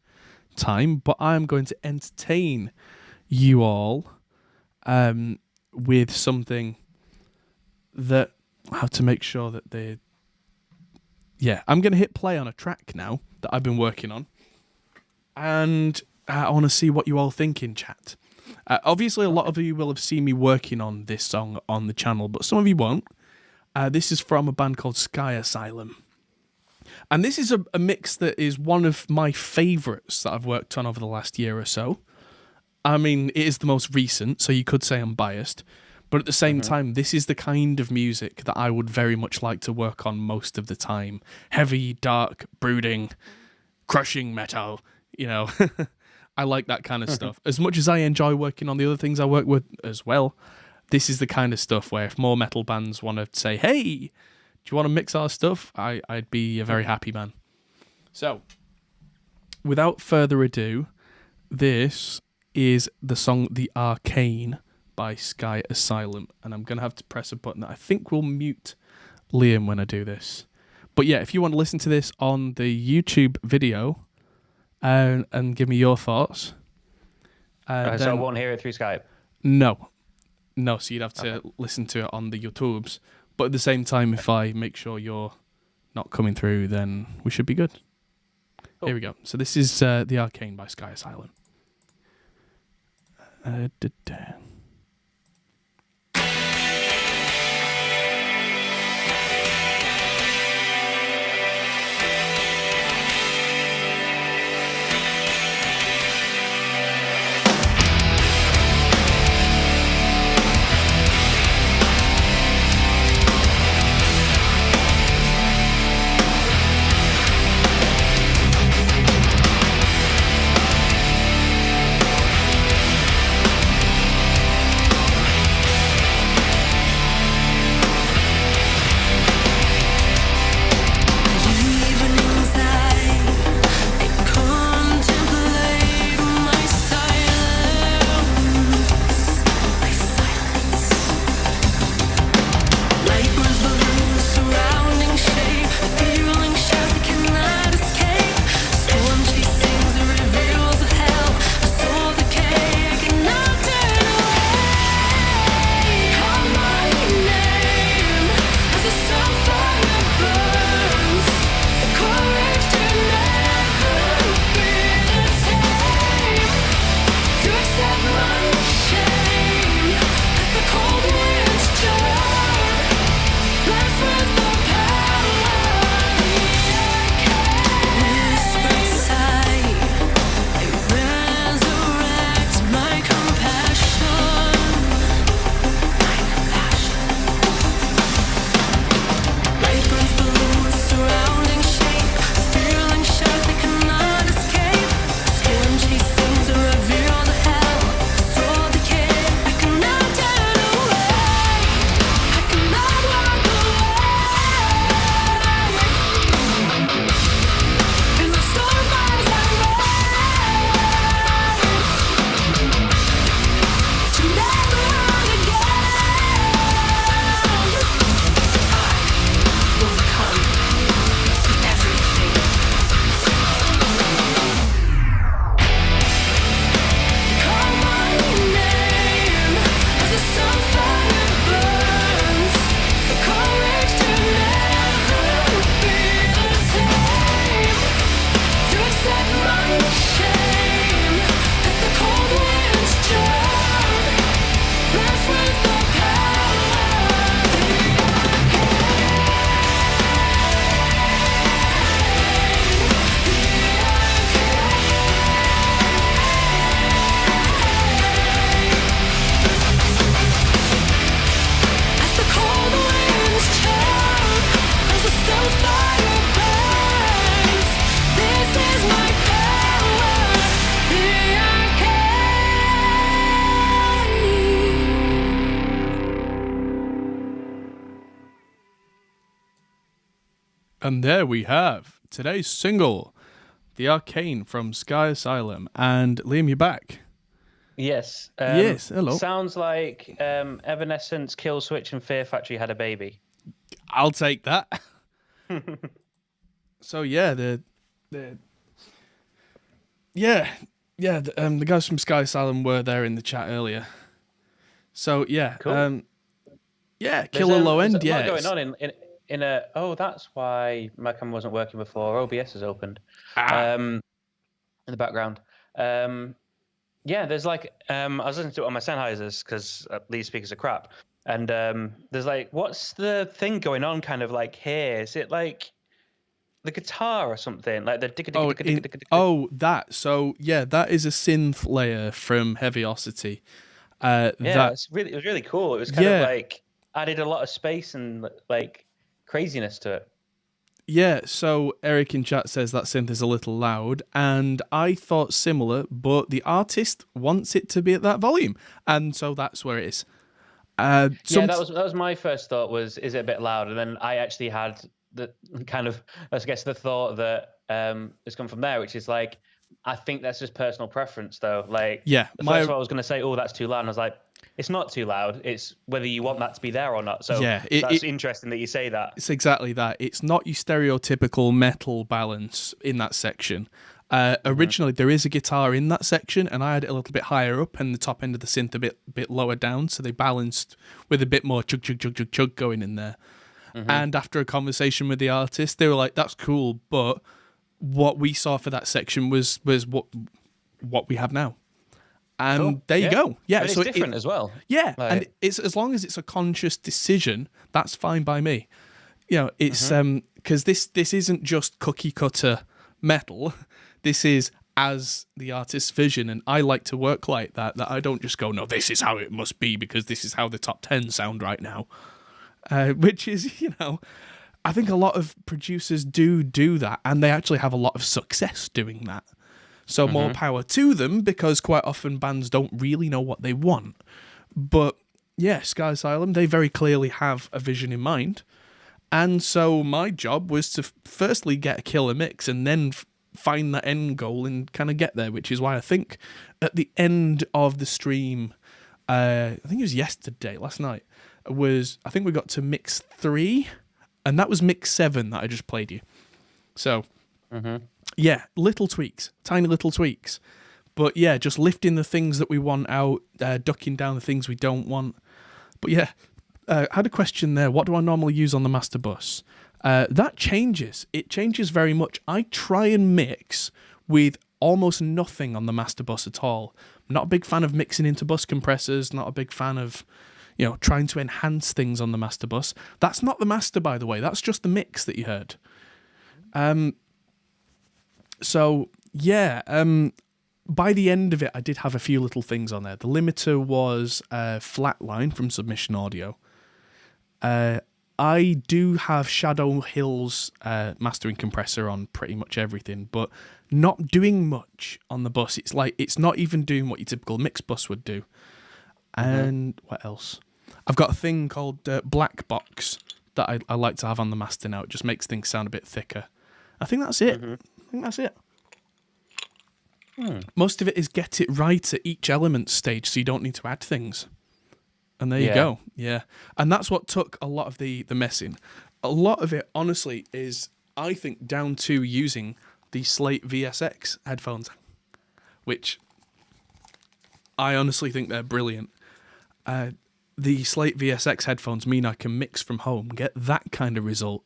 time, but I'm going to entertain you all with something that I have to make sure that they... Yeah, I'm going to hit play on a track now that I've been working on, and I want to see what you all think in chat. Obviously, a lot of you will have seen me working on this song on the channel, but some of you won't. This is from a band called Asylum. And this is a mix that is one of my favourites that I've worked on over the last year or so. I mean, it is the most recent, so you could say I'm biased. But at the same time, this is the kind of music that I would very much like to work on most of the time. Heavy, dark, brooding, crushing metal, I like that kind of stuff. As much as I enjoy working on the other things I work with as well, this is the kind of stuff where if more metal bands want to say, hey, do you want to mix our stuff? I'd be a very happy man. So, without further ado, this is the song The Arcane by Asylum. And I'm going to have to press a button that I think will mute Liam when I do this. But if you want to listen to this on the YouTube video and give me your thoughts. So I won't hear it through Skype? No, so you'd have to listen to it on the YouTubes. But at the same time, if I make sure you're not coming through, then we should be good. Cool. Here we go. So this is The Arcane by Asylum. And there we have today's single, The Arcane from Sky Asylum. And Liam, you're back. Yes. Yes, hello. Sounds like Evanescence, Kill Switch, and Fear Factory had a baby. I'll take that. So yeah, the guys from Sky Asylum were there in the chat earlier. So yeah, cool. Killer Low End. There's a lot going on in a. Oh, that's why my camera wasn't working before. OBS has opened. In the background. There's like I was listening to it on my Sennheisers because these speakers are crap. And there's like, what's the thing going on? Kind of like here. Is it like the guitar or something? Like the that. So yeah, that is a synth layer from Heaviosity. It was really cool. It was kind of like added a lot of space and like craziness to it. Yeah, so Eric in chat says that synth is a little loud, and I thought similar, but the artist wants it to be at that volume, and so that's where it is. That was my first thought was, is it a bit loud? And then I actually had the kind of, I guess, the thought that has come from there, which is like, I think that's just personal preference, though. Like, first of all, I was going to say, oh, that's too loud, and I was like, it's not too loud. It's whether you want that to be there or not. So that's interesting that you say that. It's exactly that. It's not your stereotypical metal balance in that section. Originally, there is a guitar in that section, and I had it a little bit higher up and the top end of the synth a bit lower down, so they balanced with a bit more chug, chug, chug, chug, chug going in there. And after a conversation with the artist, they were like, that's cool, but what we saw for that section was what we have now. And cool. There you go. Yeah, but it's different as well. Yeah, and it's as long as it's a conscious decision, that's fine by me. You know, it's because this isn't just cookie cutter metal. This is as the artist's vision, and I like to work like that. That I don't just go, no, this is how it must be because this is how the top 10 sound right now. Which is, you know, I think a lot of producers do that, and they actually have a lot of success doing that. So more power to them, because quite often bands don't really know what they want. But yeah, Sky Asylum, they very clearly have a vision in mind. And so my job was to firstly get a killer mix and then find that end goal and kind of get there, which is why I think at the end of the stream, I think it was last night, I think we got to mix 3, and that was mix 7 that I just played you. So... yeah, little tweaks, tiny little tweaks. But yeah, just lifting the things that we want out, ducking down the things we don't want. But yeah, I had a question there. What do I normally use on the master bus? That changes. It changes very much. I try and mix with almost nothing on the master bus at all. I'm not a big fan of mixing into bus compressors, not a big fan of, you know, trying to enhance things on the master bus. That's not the master, by the way. That's just the mix that you heard. So, yeah, by the end of it, I did have a few little things on there. The limiter was Flatline from Submission Audio. I do have Shadow Hill's mastering compressor on pretty much everything, but not doing much on the bus. It's like, it's not even doing what your typical mix bus would do. And what else? I've got a thing called Black Box that I like to have on the master now. It just makes things sound a bit thicker. I think that's it. I think that's it. Most of it is get it right at each element stage, so you don't need to add things. And there you go. Yeah. And that's what took a lot of the messing. A lot of it, honestly, is, I think, down to using the Slate VSX headphones, which I honestly think they're brilliant. The Slate VSX headphones mean I can mix from home, get that kind of result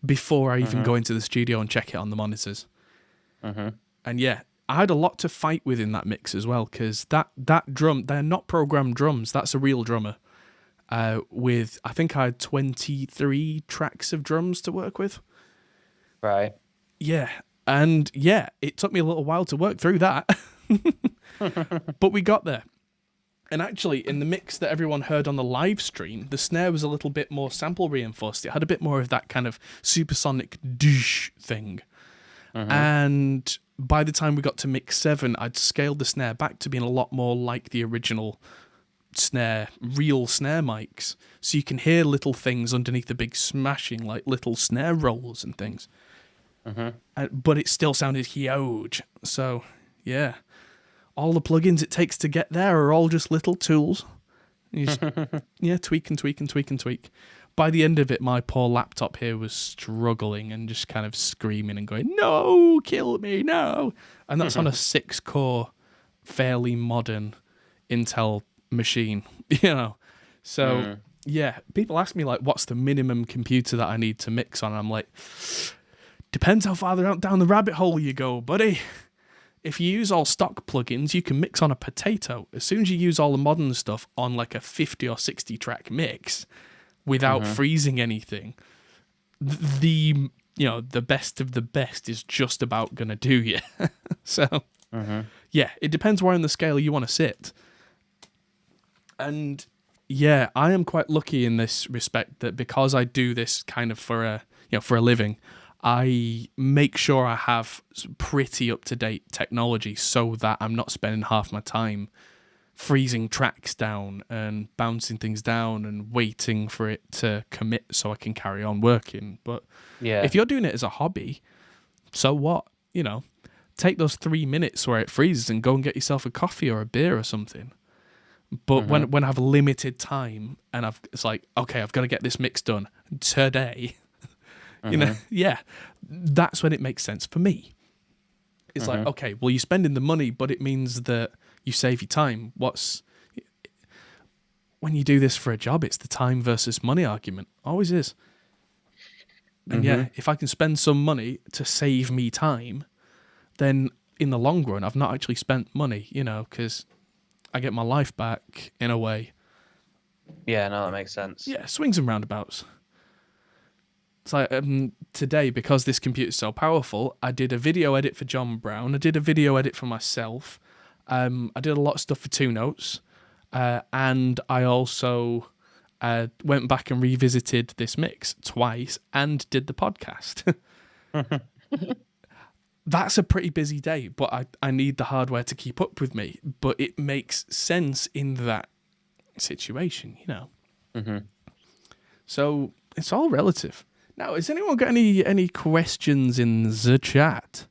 before I even go into the studio and check it on the monitors. And yeah, I had a lot to fight with in that mix as well, because that drum, they're not programmed drums. That's a real drummer. I think I had 23 tracks of drums to work with. Right. Yeah. And yeah, it took me a little while to work through that. But we got there. And actually, in the mix that everyone heard on the live stream, the snare was a little bit more sample reinforced. It had a bit more of that kind of supersonic douche thing. And by the time we got to mix 7, I'd scaled the snare back to being a lot more like the original real snare mics, so you can hear little things underneath the big smashing, like little snare rolls and things. But it still sounded huge. So, yeah. All the plugins it takes to get there are all just little tools. You just, tweak and tweak and tweak and tweak. By the end of it, my poor laptop here was struggling and just kind of screaming and going, no, kill me, no. And that's on a 6-core, fairly modern Intel machine, So, yeah, people ask me, like, what's the minimum computer that I need to mix on? And I'm like, depends how far down the rabbit hole you go, buddy. If you use all stock plugins, you can mix on a potato. As soon as you use all the modern stuff on like a 50 or 60 track mix without freezing anything, the best of the best is just about going to do you. So, yeah, it depends where on the scale you want to sit. And yeah, I am quite lucky in this respect that because I do this kind of for a living, I make sure I have pretty up-to-date technology so that I'm not spending half my time freezing tracks down and bouncing things down and waiting for it to commit so I can carry on working. But if you're doing it as a hobby, so what? Take those 3 minutes where it freezes and go and get yourself a coffee or a beer or something. But when I have limited time and it's like, okay, I've got to get this mix done today... that's when it makes sense for me. It's like, okay, well, you're spending the money, but it means that you save your time. When you do this for a job, it's the time versus money argument. Always is. And if I can spend some money to save me time, then in the long run, I've not actually spent money, because I get my life back in a way. Yeah, no, that makes sense. Yeah, swings and roundabouts. It's like today, because this computer's so powerful, I did a video edit for John Brown. I did a video edit for myself. I did a lot of stuff for Two Notes. And I also went back and revisited this mix twice and did the podcast. That's a pretty busy day, but I need the hardware to keep up with me. But it makes sense in that situation, So it's all relative. Now, has anyone got any questions in the chat?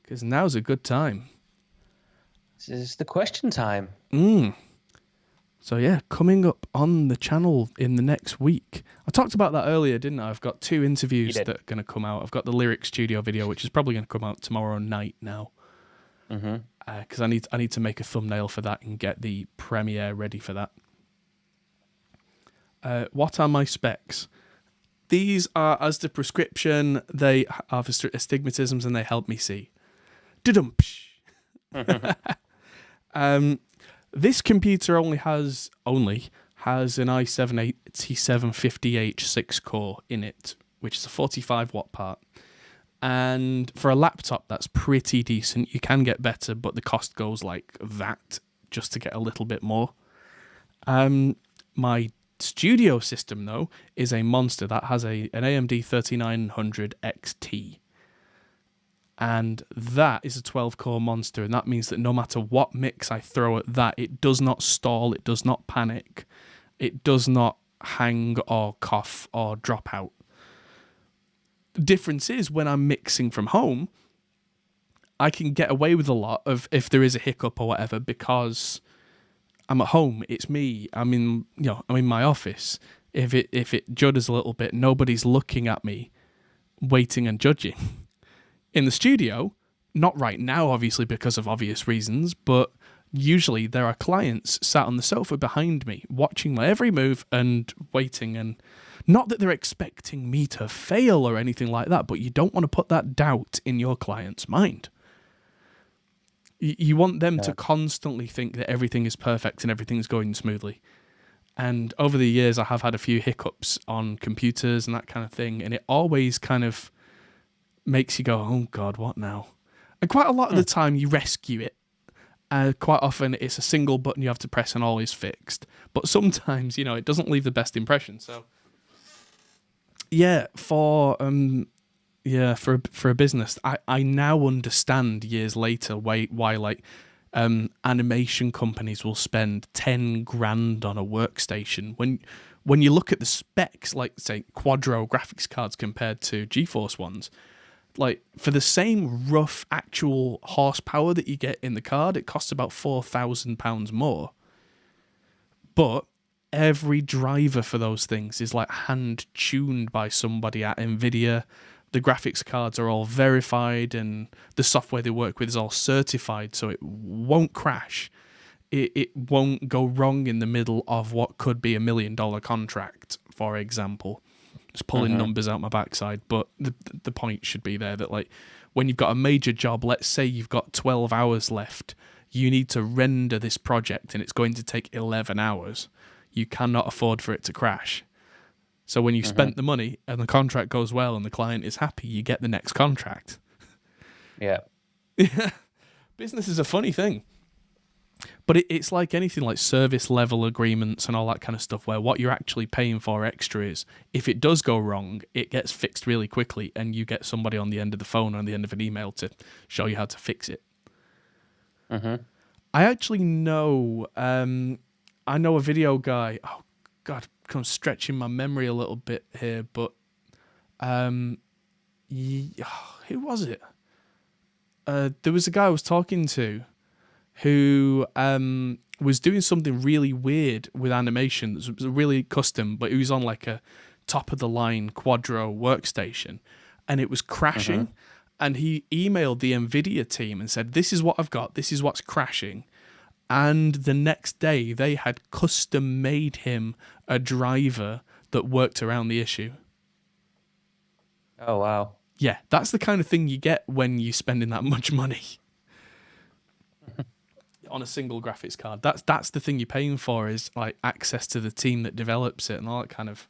Because now's a good time. This is the question time. So yeah, coming up on the channel in the next week. I talked about that earlier, didn't I? I've got 2 interviews that are going to come out. I've got the Lyric Studio video, which is probably going to come out tomorrow night now. Because I need to make a thumbnail for that and get the premiere ready for that. What are my specs? These are as the prescription. They are for astigmatisms and they help me see. This computer only has an i7 8750H 6-core in it, which is a 45-watt part. And for a laptop, that's pretty decent. You can get better, but the cost goes like that just to get a little bit more. My studio system, though, is a monster that has an AMD 3900 XT. And that is a 12-core monster, and that means that no matter what mix I throw at that, it does not stall, it does not panic, it does not hang or cough or drop out. The difference is when I'm mixing from home, I can get away with a lot of if there is a hiccup or whatever because I'm at home, it's me, I'm in my office. If it judders a little bit, nobody's looking at me, waiting and judging. In the studio, not right now, obviously, because of obvious reasons, but usually there are clients sat on the sofa behind me, watching my every move and waiting. And not that they're expecting me to fail or anything like that, but you don't want to put that doubt in your client's mind. You want them to constantly think that everything is perfect and everything's going smoothly. And over the years, I have had a few hiccups on computers and that kind of thing, and it always kind of makes you go, oh God, what now? And quite a lot of the time you rescue it. Quite often it's a single button you have to press and all is fixed. But sometimes, it doesn't leave the best impression. So yeah, for a business, I now understand years later why like animation companies will spend 10 grand on a workstation. When you look at the specs, like say Quadro graphics cards compared to GeForce ones, like for the same rough actual horsepower that you get in the card, it costs about £4,000 more. But every driver for those things is like hand tuned by somebody at Nvidia. The graphics cards are all verified, and the software they work with is all certified, so it won't crash. It won't go wrong in the middle of what could be $1 million contract, for example. Just pulling numbers out my backside, but the point should be there that like when you've got a major job, let's say you've got 12 hours left, you need to render this project and it's going to take 11 hours. You cannot afford for it to crash. So when you've spent the money and the contract goes well and the client is happy, you get the next contract. Yeah. Business is a funny thing. But it's like anything, like service level agreements and all that kind of stuff, where what you're actually paying for extra is if it does go wrong, it gets fixed really quickly and you get somebody on the end of the phone or on the end of an email to show you how to fix it. I actually know, I know a video guy. Oh, God, I'm stretching my memory a little bit here, but who was it? There was a guy I was talking to who was doing something really weird with animation. It was really custom, but he was on like a top-of-the-line Quadro workstation, and it was crashing. And he emailed the NVIDIA team and said, this is what I've got, this is what's crashing. And the next day, they had custom-made him a driver that worked around the issue. Oh, wow. Yeah, that's the kind of thing you get when you're spending that much money on a single graphics card. That's the thing you're paying for, is like access to the team that develops it and all that kind of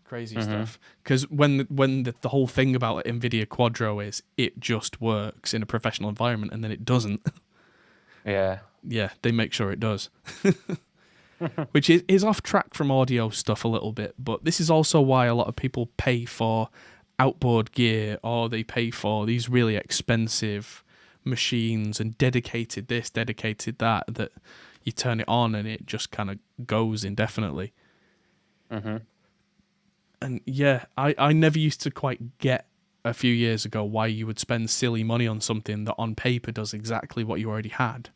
crazy stuff. Because when the whole thing about NVIDIA Quadro is it just works in a professional environment, and then it doesn't. Yeah. Yeah, they make sure it does. Which is off track from audio stuff a little bit, but this is also why a lot of people pay for outboard gear, or they pay for these really expensive machines and dedicated this, dedicated that you turn it on and it just kind of goes indefinitely. And yeah, I never used to quite get a few years ago why you would spend silly money on something that on paper does exactly what you already had.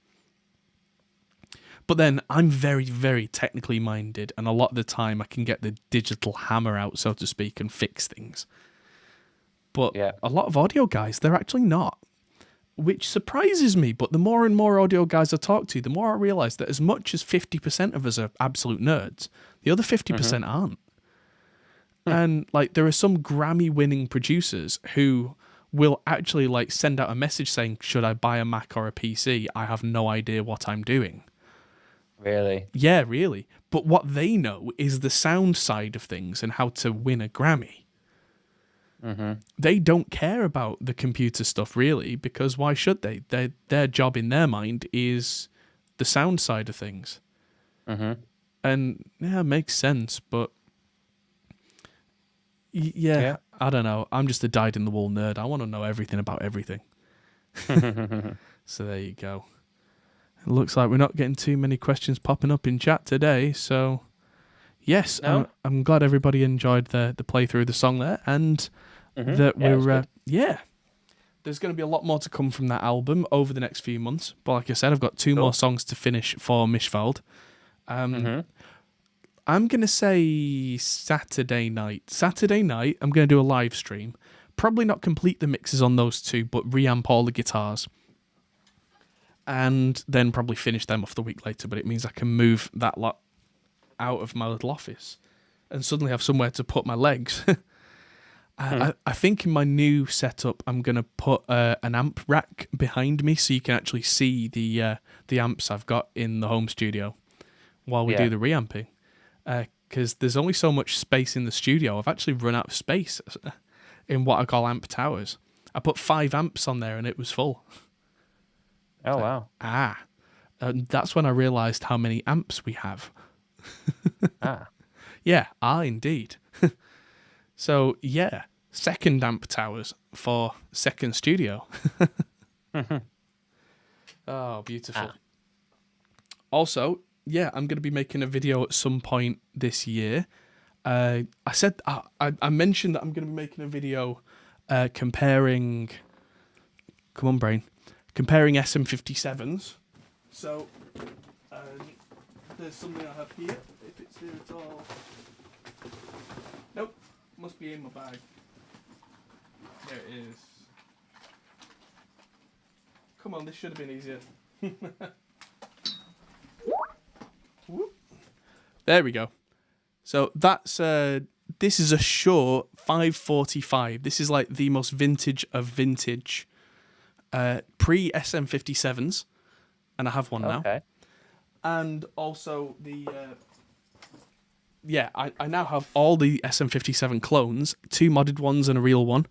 But then I'm very, very technically minded, and a lot of the time I can get the digital hammer out, so to speak, and fix things. But a lot of audio guys, they're actually not, which surprises me. But the more and more audio guys I talk to, the more I realise that as much as 50% of us are absolute nerds, the other 50% aren't. And like there are some Grammy-winning producers who will actually like send out a message saying, should I buy a Mac or a PC? I have no idea what I'm doing. Really? Yeah, really. But what they know is the sound side of things and how to win a Grammy. They don't care about the computer stuff, really, because why should they? Their job in their mind is the sound side of things. And yeah, it makes sense, but yeah, I don't know. I'm just a dyed-in-the-wool nerd. I want to know everything about everything. So there you go. It looks like we're not getting too many questions popping up in chat today, so yes, no? I'm glad everybody enjoyed the playthrough of the song there, and that we're there's going to be a lot more to come from that album over the next few months. But like I said, I've got two more songs to finish for Mishvald. I'm going to say Saturday night. I'm going to do a live stream. Probably not complete the mixes on those two, but reamp all the guitars. And then probably finish them off the week later. But it means I can move that lot out of my little office and suddenly have somewhere to put my legs. I think in my new setup, I'm going to put an amp rack behind me so you can actually see the amps I've got in the home studio while we do the reamping. Because there's only so much space in the studio. I've actually run out of space in what I call amp towers. I put 5 amps on there and it was full. Oh, wow. And that's when I realised how many amps we have. Yeah, indeed. So, yeah, second amp towers for second studio. Oh, beautiful. Also, yeah, I'm going to be making a video at some point this year. I mentioned that I'm going to be making a video comparing SM57s. So, there's something I have here, if it's here at all. Nope, must be in my bag. There it is. Come on, this should have been easier. There we go. So that's this is a Shure 545. This is like the most vintage of vintage pre SM57s, and I have one now. Okay. And also the I now have all the SM57 clones, 2 modded ones and a real one.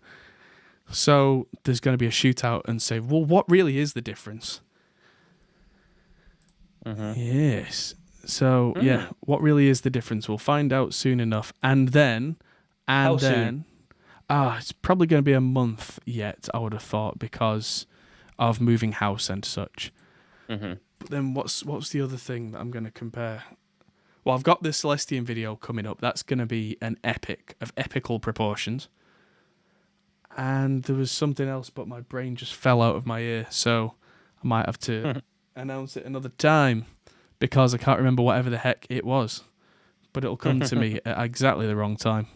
So there's going to be a shootout and say, well, what really is the difference? Yes. So yeah, what really is the difference? We'll find out soon enough. And then it's probably going to be a month yet, I would have thought, because of moving house and such. But then what's the other thing that I'm going to compare? Well, I've got the Celestian video coming up. That's going to be an epic of epical proportions. And there was something else, but my brain just fell out of my ear, so I might have to announce it another time, because I can't remember whatever the heck it was. But it'll come to me at exactly the wrong time.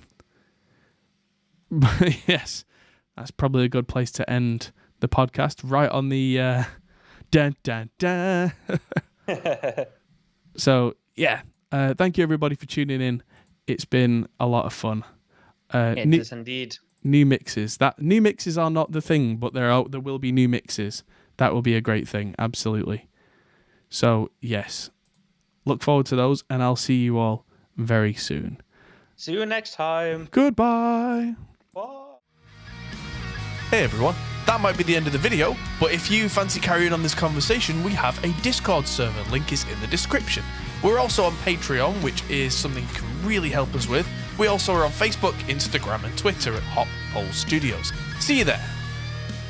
But yes, that's probably a good place to end the podcast, right on the dun dun dun. So yeah, thank you everybody for tuning in. It's been a lot of fun. It is indeed. New mixes. New mixes are not the thing, but there will be new mixes. That will be a great thing, absolutely. So yes, look forward to those, and I'll see you all very soon. See you next time. Goodbye. Bye. Hey everyone, that might be the end of the video, but if you fancy carrying on this conversation, we have a Discord server, link is in the description. We're also on Patreon, which is something you can really help us with. We also are on Facebook, Instagram and Twitter at Hop Hole Studios. See you there.